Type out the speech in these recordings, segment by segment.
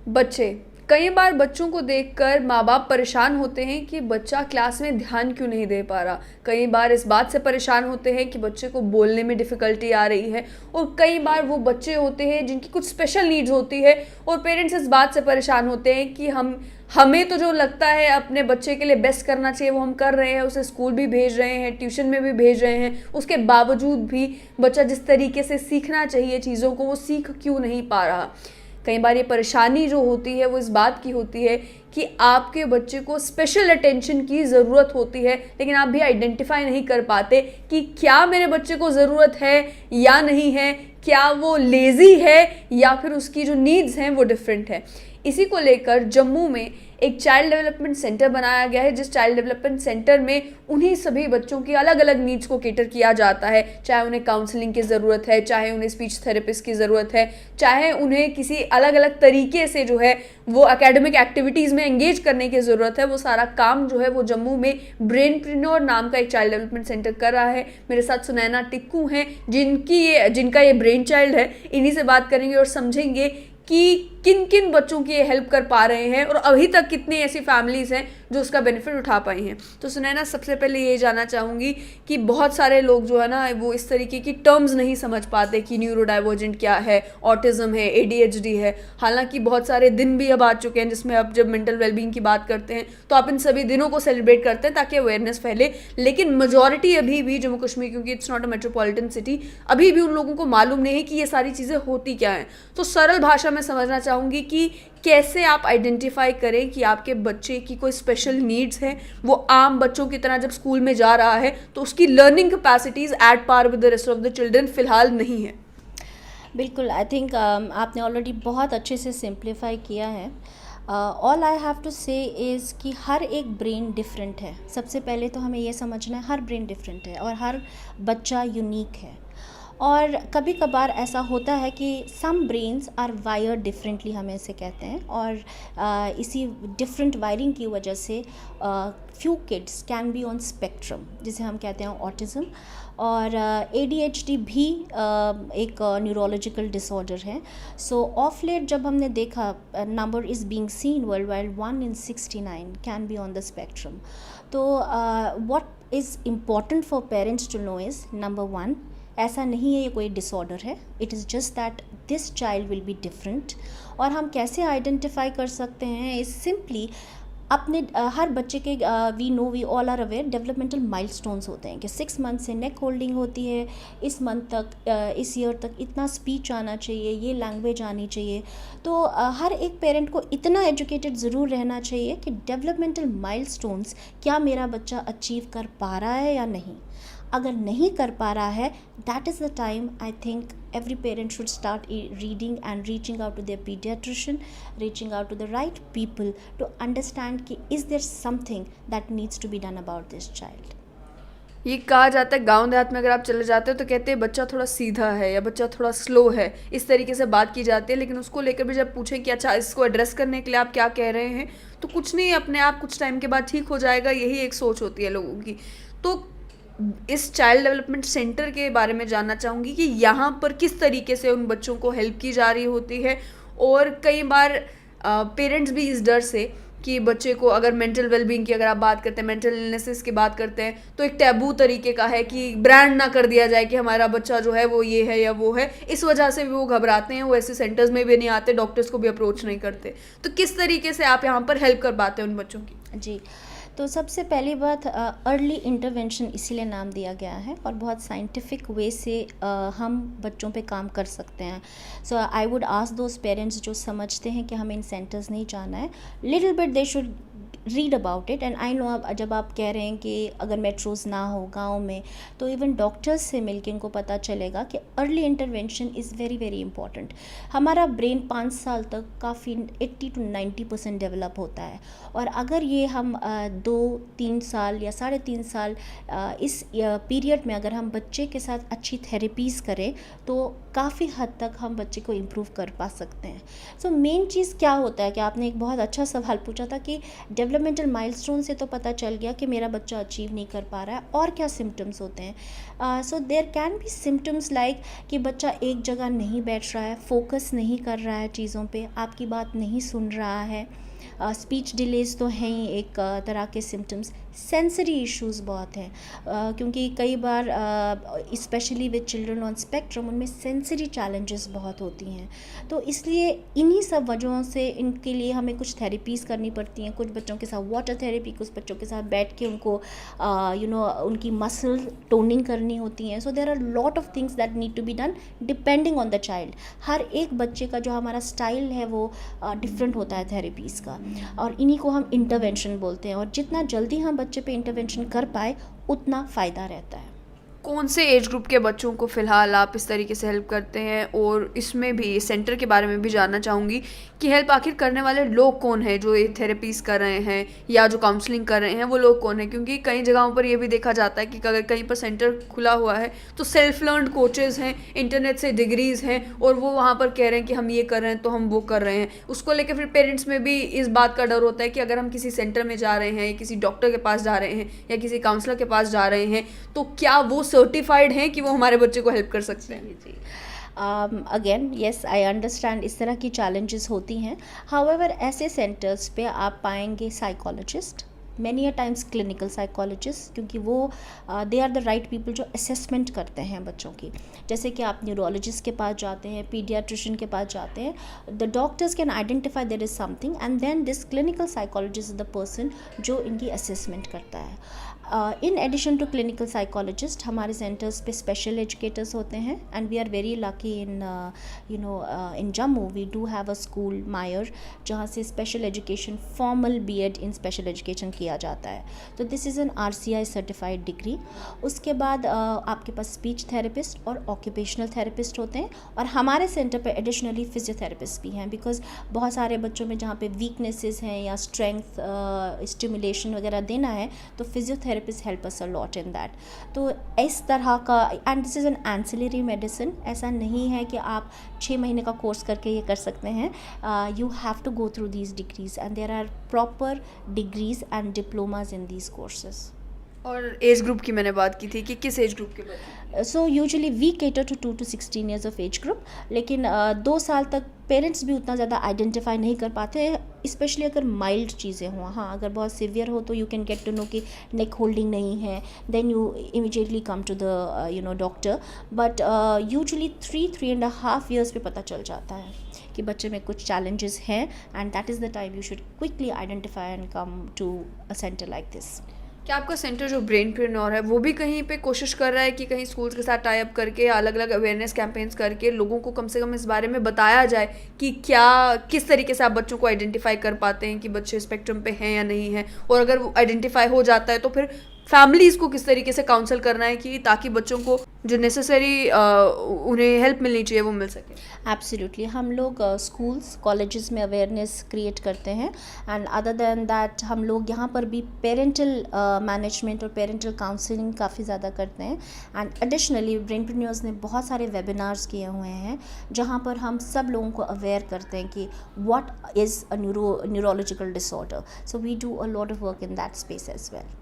बच्चे कई बार बच्चों को देखकर माँ बाप परेशान होते हैं कि बच्चा क्लास में ध्यान क्यों नहीं दे पा रहा। कई बार इस बात से परेशान होते हैं कि बच्चे को बोलने में डिफ़िकल्टी आ रही है, और कई बार वो बच्चे होते हैं जिनकी कुछ स्पेशल नीड्स होती है, और पेरेंट्स इस बात से परेशान होते हैं कि हमें तो जो लगता है अपने बच्चे के लिए बेस्ट करना चाहिए वो हम कर रहे हैं, उसे स्कूल भी भेज रहे हैं, ट्यूशन में भी भेज रहे हैं, उसके बावजूद भी बच्चा जिस तरीके से सीखना चाहिए चीज़ों को वो सीख क्यों नहीं पा रहा। कई बार ये परेशानी जो होती है वो इस बात की होती है कि आपके बच्चे को स्पेशल अटेंशन की ज़रूरत होती है, लेकिन आप भी आइडेंटिफाई नहीं कर पाते कि क्या मेरे बच्चे को ज़रूरत है या नहीं है, क्या वो लेज़ी है या फिर उसकी जो नीड्स हैं वो डिफरेंट है। इसी को लेकर जम्मू में एक चाइल्ड डेवलपमेंट सेंटर बनाया गया है, जिस चाइल्ड डेवलपमेंट सेंटर में उन्हीं सभी बच्चों की अलग अलग नीड्स को केटर किया जाता है, चाहे उन्हें काउंसलिंग की ज़रूरत है, चाहे उन्हें स्पीच थेरेपिस्ट की ज़रूरत है, चाहे उन्हें किसी अलग अलग तरीके से जो है वो एकेडमिक एक्टिविटीज़ में एंगेज करने की ज़रूरत है। वो सारा काम जो है वो जम्मू में ब्रेनप्रेन्योर नाम का एक चाइल्ड डेवलपमेंट सेंटर कर रहा है। मेरे साथ सुनैना टिक्कू हैं जिनका ये ब्रेन चाइल्ड है। इन्हीं से बात करेंगे और समझेंगे कि किन किन बच्चों की ये हेल्प कर पा रहे हैं और अभी तक कितनी ऐसी फैमिलीज़ हैं जो उसका बेनिफिट उठा पाई हैं। तो सुनैना, सबसे पहले ये जानना चाहूँगी कि बहुत सारे लोग जो है ना वो इस तरीके की टर्म्स नहीं समझ पाते कि न्यूरोडाइवर्जेंट क्या है, ऑटिज़म है, ADHD है। हालांकि बहुत सारे दिन भी अब आ चुके हैं जिसमें अब जब मेंटल वेलबींग की बात करते हैं तो आप इन सभी दिनों को सेलिब्रेट करते हैं ताकि अवेयरनेस फैले, लेकिन मेजॉरिटी अभी भी जम्मू कश्मीर, क्योंकि it's not a metropolitan city, अभी भी उन लोगों को मालूम नहीं है कि ये सारी चीज़ें होती क्या हैं। तो सरल भाषा में समझना चाहूँगी कि कैसे आप आइडेंटिफाई करें कि आपके बच्चे की कोई स्पेशल नीड्स है, वो आम बच्चों की तरह जब स्कूल में जा रहा है तो उसकी learning capacities at par with the rest of the children फिलहाल नहीं है। बिल्कुल, आई थिंक आपने ऑलरेडी बहुत अच्छे से सिंप्लीफाई किया है। ऑल आई हैव टू से इज़ कि हर एक ब्रेन डिफरेंट है। सबसे पहले तो हमें ये समझना है हर ब्रेन डिफरेंट है और हर बच्चा यूनिक है। और कभी कभार ऐसा होता है कि सम ब्रेन्स आर वायर्ड डिफरेंटली, हम ऐसे कहते हैं, और इसी डिफरेंट वायरिंग की वजह से few kids can be on spectrum, जिसे हम कहते हैं ऑटिज़म। और ADHD भी एक न्यूरोलॉजिकल डिसऑर्डर है। सो ऑफ लेट जब हमने देखा number is being seen world wide 1 in 69 can be on the spectrum. तो what is important for parents to know is number 1, ऐसा नहीं है ये कोई डिसऑर्डर है, it is just that this child will be different. और हम कैसे आइडेंटिफाई कर सकते हैं इज़ सिंपली अपने हर बच्चे के we all are aware developmental milestones होते हैं कि 6 मंथ से नेक होल्डिंग होती है, इस मंथ तक इस ईयर तक इतना स्पीच आना चाहिए, ये लैंग्वेज आनी चाहिए। तो हर एक पेरेंट को इतना एजुकेटेड ज़रूर रहना चाहिए कि डेवलपमेंटल माइलस्टोन्स क्या मेरा बच्चा अचीव कर पा रहा है या नहीं। अगर नहीं कर पा रहा है, that is the time I think every parent should start reading and reaching out to their pediatrician, reaching out to the right people to understand कि is there something that needs to be done about this child. ये कहा जाता है गांव देहात में अगर आप चले जाते हो तो कहते हैं बच्चा थोड़ा सीधा है या बच्चा थोड़ा स्लो है, इस तरीके से बात की जाती है। लेकिन उसको लेकर भी जब पूछें कि अच्छा इसको एड्रेस करने के लिए आप क्या कह रहे हैं, तो कुछ नहीं, अपने आप कुछ टाइम के बाद ठीक हो जाएगा, यही एक सोच होती है लोगों की। तो इस चाइल्ड डेवलपमेंट सेंटर के बारे में जानना चाहूँगी कि यहाँ पर किस तरीके से उन बच्चों को हेल्प की जा रही होती है। और कई बार पेरेंट्स भी इस डर से कि बच्चे को अगर मेंटल वेलबींग की अगर आप बात करते हैं, मेंटल इलनेसेस की बात करते हैं, तो एक टैबू तरीके का है कि ब्रांड ना कर दिया जाए कि हमारा बच्चा जो है वो ये है या वो है। इस वजह से भी वो घबराते हैं, वो ऐसे सेंटर्स में भी नहीं आते, डॉक्टर्स को भी अप्रोच नहीं करते। तो किस तरीके से आप यहाँ पर हेल्प कर पाते हैं उन बच्चों की? जी, तो सबसे पहली बात अर्ली इंटरवेंशन इसीलिए नाम दिया गया है और बहुत साइंटिफिक वे से हम बच्चों पे काम कर सकते हैं। So I would ask those parents जो समझते हैं कि हमें इन सेंटर्स नहीं जाना है, little bit they should read about it. And I know अब जब आप कह रहे हैं कि अगर मेट्रोज़ ना हो गांव में, तो इवन डॉक्टर्स से मिलकर इनको पता चलेगा कि early intervention is very very important. हमारा ब्रेन 5 साल तक काफ़ी 80 to 90% डेवलप होता है, और अगर ये हम 2-3 साल या 3.5 साल इस पीरियड में अगर हम बच्चे के साथ अच्छी थेरेपीज़ करें तो काफ़ी हद तक हम बच्चे को इम्प्रूव कर पा सकते हैं। सो मेन चीज़ क्या होता है कि आपने एक बहुत अच्छा सवाल पूछा था कि डेवलपमेंटल डेवलपमेंटल माइलस्टोन से तो पता चल गया कि मेरा बच्चा अचीव नहीं कर पा रहा है, और क्या सिम्टम्स होते हैं. So there can be symptoms like कि बच्चा एक जगह नहीं बैठ रहा है, फोकस नहीं कर रहा है चीज़ों पे, आपकी बात नहीं सुन रहा है. स्पीच डिलेज तो हैं ही एक तरह के सिम्टम्स. सेंसरी इश्यूज़ बहुत हैं, क्योंकि कई बार specially with children on spectrum उनमें सेंसरी चैलेंजेस बहुत होती हैं. तो इसलिए इन्हीं सब वजहों से इनके लिए हमें कुछ थेरेपीज़ करनी पड़ती हैं. कुछ बच्चों के साथ वाटर थेरेपी, कुछ बच्चों के साथ बैठ के उनको उनकी मसल टोनिंग करनी होती हैं. So there are lot of things that need to be done depending on the child. हर एक बच्चे का जो हमारा स्टाइल है वो डिफरेंट होता है थेरेपीज़ का, और इन्हीं को हम इंटरवेंशन बोलते हैं. और जितना जल्दी हम बच्चे पे इंटरवेंशन कर पाए उतना फ़ायदा रहता है. कौन से एज ग्रुप के बच्चों को फ़िलहाल आप इस तरीके से हेल्प करते हैं, और इसमें भी सेंटर के बारे में भी जानना चाहूँगी कि हेल्प आखिर करने वाले लोग कौन हैं जो ये थेरेपीज़ कर रहे हैं या जो काउंसलिंग कर रहे हैं, वो लोग कौन हैं? क्योंकि कई जगहों पर ये भी देखा जाता है कि अगर कहीं पर सेंटर खुला हुआ है तो सेल्फ लर्नड कोचेज़ हैं, इंटरनेट से डिग्रीज़ हैं, और वो वहाँ पर कह रहे हैं कि हम ये कर रहे हैं तो हम वो कर रहे हैं. उसको लेकर फिर पेरेंट्स में भी इस बात का डर होता है कि अगर हम किसी सेंटर में जा रहे हैं या किसी डॉक्टर के पास जा रहे हैं या किसी काउंसलर के पास जा रहे हैं तो क्या वो सर्टिफाइड हैं कि वो हमारे बच्चे को हेल्प कर सकते हैं. जी. अगेन येस, आई अंडरस्टैंड इस तरह की चैलेंजेस होती हैं. हाउएवर ऐसे सेंटर्स पे आप पाएंगे psychologist, many a times clinical psychologist, क्योंकि वो they are the right people जो असेसमेंट करते हैं बच्चों की. जैसे कि आप न्यूरोलॉजिस्ट के पास जाते हैं, पीडियाट्रिशियन के पास जाते हैं, the doctors can identify there is something and then this clinical psychologist is the person जो इनकी असेसमेंट करता है. In addition to clinical psychologist हमारे सेंटर्स पे स्पेशल एजुकेटर्स होते हैं, and we are very lucky in Jammu we do have a school मायर जहाँ से special education formal BEd in special education किया जाता है. तो this is an RCI certified degree. उसके बाद आपके पास स्पीच थेरेपिस्ट और ऑक्यूपेशनल थेरेपिस्ट होते हैं, और हमारे सेंटर पे एडिशनली फिजियोथेरेपिस्ट भी हैं, बिकॉज बहुत सारे बच्चों में जहाँ पे वीकनेसेस हैं या स्ट्रेंथ स्टिमुलेशन वगैरह देना है तो physiotherapist help us a lot in that. तो इस तरह का, and this is N ancillary medicine. ऐसा नहीं है कि आप 6 महीने का कोर्स करके ये कर सकते हैं. You have to go through these degrees and there are proper degrees and diplomas in these courses. और एज ग्रुप की मैंने बात की थी कि किस एज ग्रुप के बच्चे? So usually we cater to 2 to 16 years of age group, लेकिन 2 साल तक पेरेंट्स भी उतना ज़्यादा आइडेंटिफाई नहीं कर पाते, स्पेशली अगर माइल्ड चीज़ें हों. हाँ, अगर बहुत सीवियर हो तो you can get to know कि नेक होल्डिंग नहीं है, then you immediately come to the doctor. But usually 3.5 years पे पता चल जाता है कि बच्चे में कुछ चैलेंजेस हैं, and that is the time you should quickly identify and come to a centre like this. क्या आपका सेंटर जो ब्रेनप्रेन्योर है वो भी कहीं पे कोशिश कर रहा है कि कहीं स्कूल्स के साथ टाई अप करके अलग अलग अवेयरनेस कैंपेन्स करके लोगों को कम से कम इस बारे में बताया जाए कि क्या किस तरीके से आप बच्चों को आइडेंटिफाई कर पाते हैं कि बच्चे स्पेक्ट्रम पे हैं या नहीं हैं, और अगर वो आइडेंटिफाई हो जाता है तो फिर फैमिलीज़ को किस तरीके से काउंसल करना है कि ताकि बच्चों को जो नेसेसरी उन्हें हेल्प मिलनी चाहिए वो मिल सके. एब्सोल्युटली. हम लोग स्कूल्स कॉलेजेस में अवेयरनेस क्रिएट करते हैं, एंड अदर देन दैट हम लोग यहाँ पर भी पेरेंटल मैनेजमेंट और पेरेंटल काउंसलिंग काफ़ी ज़्यादा करते हैं. एंड एडिशनली ब्रेनप्रेन्योर्स ने बहुत सारे वेबिनार्स किए हुए हैं जहाँ पर हम सब लोगों को अवेयर करते हैं कि what is a neurological disorder. So we do a lot of work in that space as well.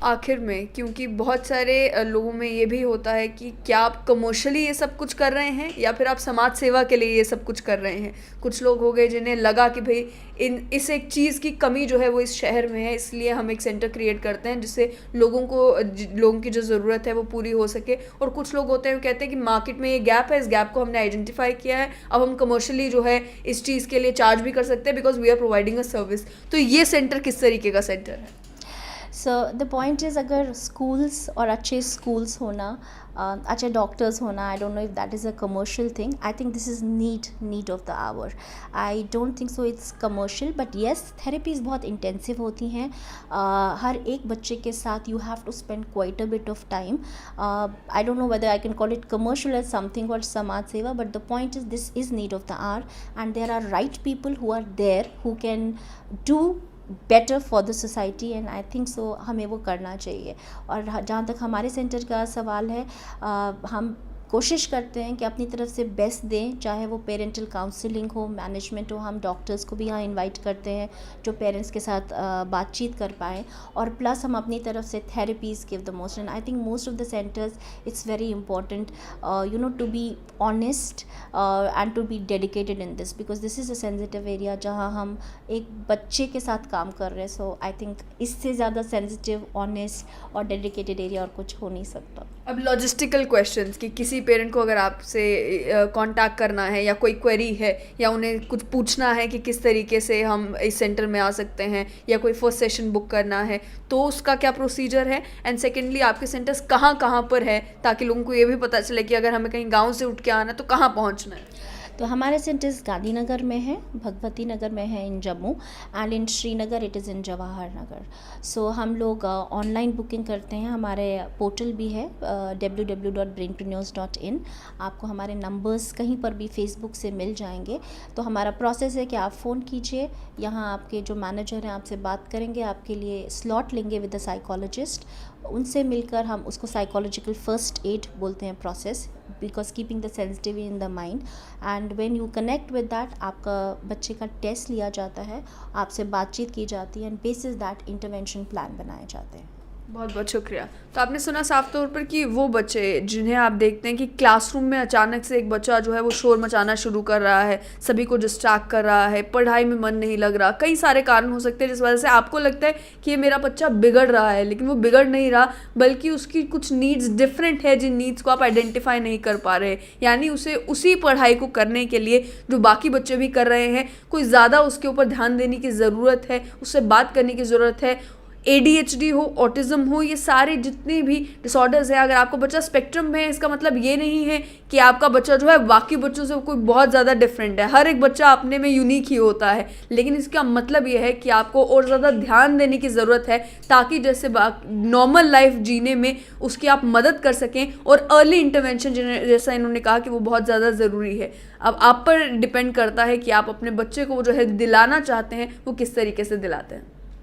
आखिर में, क्योंकि बहुत सारे लोगों में ये भी होता है कि क्या आप कमर्शियली ये सब कुछ कर रहे हैं या फिर आप समाज सेवा के लिए ये सब कुछ कर रहे हैं. कुछ लोग हो गए जिन्हें लगा कि भाई इस एक चीज़ की कमी जो है वो इस शहर में है, इसलिए हम एक सेंटर क्रिएट करते हैं जिससे लोगों की जो ज़रूरत है वो पूरी हो सके. और कुछ लोग होते हैं वो कहते हैं कि मार्केट में ये गैप है, इस गैप को हमने आइडेंटिफाई किया है, अब हम कमर्शियली जो है इस चीज़ के लिए चार्ज भी कर सकते हैं because we are providing a service. तो ये सेंटर किस तरीके का सेंटर है? सो द पॉइंट इज़, अगर स्कूल्स और अच्छे स्कूल्स होना, अच्छे डॉक्टर्स होना, I don't know if that is a commercial thing. I think this is need of the hour. I don't think so it's commercial, but yes therapies बहुत intensive होती हैं. हर एक बच्चे के साथ you have to spend quite a bit of time. I don't know whether I can call it commercial as something और समाज सेवा, but the point is this is need of the hour, and there are right people who are there who can do better for the society, and I think so हमें वो करना चाहिए. और जहाँ तक हमारे सेंटर का सवाल है, हम कोशिश करते हैं कि अपनी तरफ से बेस्ट दें, चाहे वो पेरेंटल काउंसलिंग हो, मैनेजमेंट हो, हम डॉक्टर्स को भी यहाँ इनवाइट करते हैं जो पेरेंट्स के साथ बातचीत कर पाएँ, और प्लस हम अपनी तरफ से therapies give the most. And I think most of the centres it's very important to be honest and to be dedicated in this, because this is a sensitive area जहाँ हम एक बच्चे के साथ काम कर रहे हैं। सो आई थिंक इससे ज़्यादा सेंसिटिव, ऑनेस्ट और डेडिकेटेड एरिया और कुछ हो नहीं सकता। अब लॉजिस्टिकल क्वेश्चंस कि किसी पेरेंट को अगर आपसे कांटेक्ट करना है या कोई क्वेरी है या उन्हें कुछ पूछना है कि किस तरीके से हम इस सेंटर में आ सकते हैं या कोई फर्स्ट सेशन बुक करना है, तो उसका क्या प्रोसीजर है? एंड सेकेंडली, आपके सेंटर्स कहाँ कहाँ पर है ताकि लोगों को ये भी पता चले कि अगर हमें कहीं गाँव से उठ के आना है तो कहाँ पहुँचना है? तो हमारे सेंटर्स गांधीनगर में है, भगवती नगर में है in Jammu, and in Srinagar it is in Jawahar Nagar. So हम लोग ऑनलाइन बुकिंग करते हैं, हमारे पोर्टल भी है www.brainpreneurs.in। आपको हमारे नंबर्स कहीं पर भी फेसबुक से मिल जाएंगे। तो हमारा प्रोसेस है कि आप फ़ोन कीजिए, यहाँ आपके जो मैनेजर हैं आपसे बात करेंगे, आपके लिए स्लॉट लेंगे विद द साइकोलॉजिस्ट, उनसे मिलकर हम उसको साइकोलॉजिकल फर्स्ट एड बोलते हैं process, because keeping the sensitivity in the mind. And when you connect with that, आपका बच्चे का टेस्ट लिया जाता है, आपसे बातचीत की जाती है, and bases that intervention plan बनाए जाते हैं। बहुत बहुत शुक्रिया। तो आपने सुना साफ तौर पर कि वो बच्चे जिन्हें आप देखते हैं कि क्लासरूम में अचानक से एक बच्चा जो है वो शोर मचाना शुरू कर रहा है, सभी को डिस्ट्रैक्ट कर रहा है, पढ़ाई में मन नहीं लग रहा, कई सारे कारण हो सकते हैं जिस वजह से आपको लगता है कि ये मेरा बच्चा बिगड़ रहा है, लेकिन वो बिगड़ नहीं रहा, बल्कि उसकी कुछ नीड्स डिफरेंट है जिन नीड्स को आप आइडेंटिफाई नहीं कर पा रहे। यानी उसे उसी पढ़ाई को करने के लिए जो बाकी बच्चे भी कर रहे हैं, कोई ज़्यादा उसके ऊपर ध्यान देने की ज़रूरत है, उससे बात करने की ज़रूरत है। ADHD हो, ऑटिज़म हो, ये सारे जितने भी डिसऑर्डर्स हैं, अगर आपका बच्चा स्पेक्ट्रम में है, इसका मतलब ये नहीं है कि आपका बच्चा जो है बाकी बच्चों से कोई बहुत ज़्यादा डिफरेंट है। हर एक बच्चा अपने में यूनिक ही होता है, लेकिन इसका मतलब ये है कि आपको और ज़्यादा ध्यान देने की ज़रूरत है ताकि जैसे नॉर्मल लाइफ जीने में उसकी आप मदद कर सकें। और अर्ली इंटरवेंशन जैसा इन्होंने कहा कि वो बहुत ज़्यादा ज़रूरी है। अब आप पर डिपेंड करता है कि आप अपने बच्चे को जो है दिलाना चाहते हैं वो किस तरीके से दिलाते हैं।